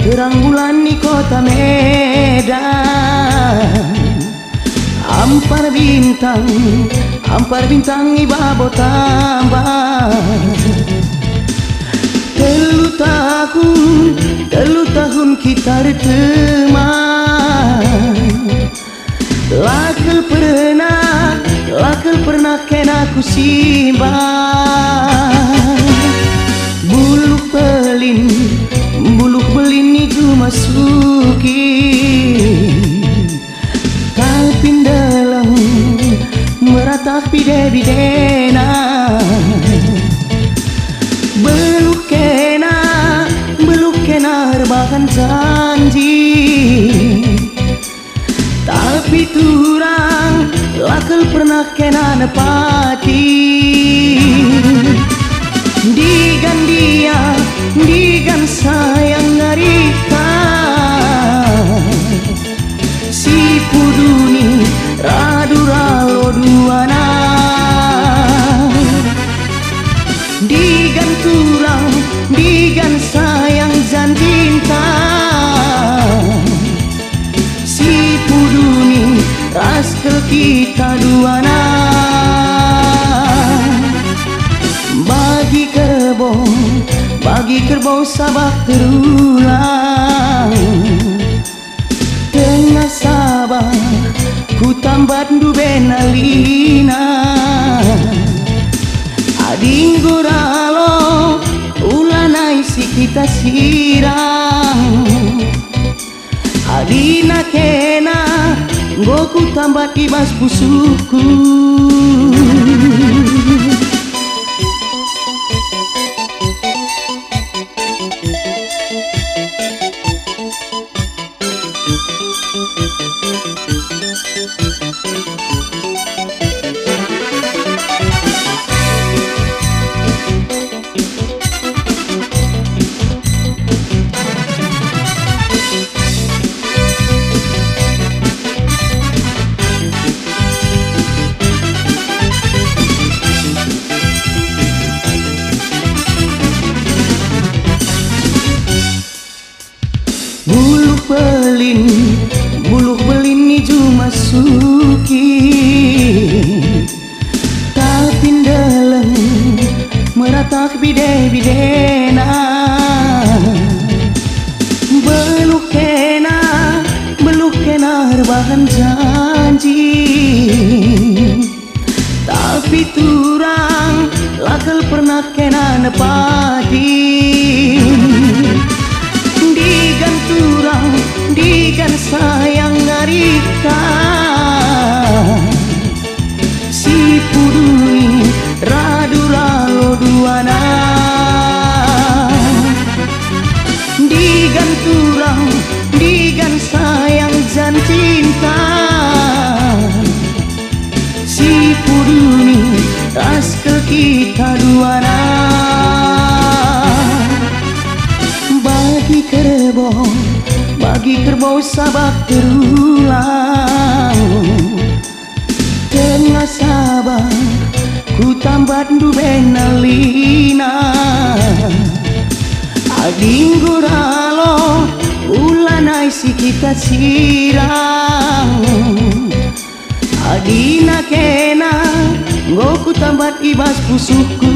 Terang bulan di kota Medan, ampar bintang ibabo tambah. Telu tahun kita berteman, lakel pernah kena ku simbang. Buluh belin itu masuki, tapi dalam meratapi bidena. Beluk kena rebahan janji, tapi turang lakel pernah kena nepati. Digan sayang ngarita, si puduni radura loduana. Digan turang, digan sayang jan cinta, si puduni raskel kita duana. Bagi kerbau sabak terulang, tengah sabak ku tambat du benalina. Ading guralo ulanai si kita sirang, adina kena goku tambat ibas busuku. Buluh belin itu masuki, tapi dalam meratak bidena. Beluk kena rebahan janji, tapi turang lakel pernah kena nepati. Digan sayang ngarita, si puduni radura loduana. Digan turang, digan sayang jan cinta, si puduni raskel kita duana. Bagi kerbau sabak terulang, tengah sabak ku tambat du benalina. Ading guralo ulanai si kita sirang, adina kena goku tambat ibas busuku.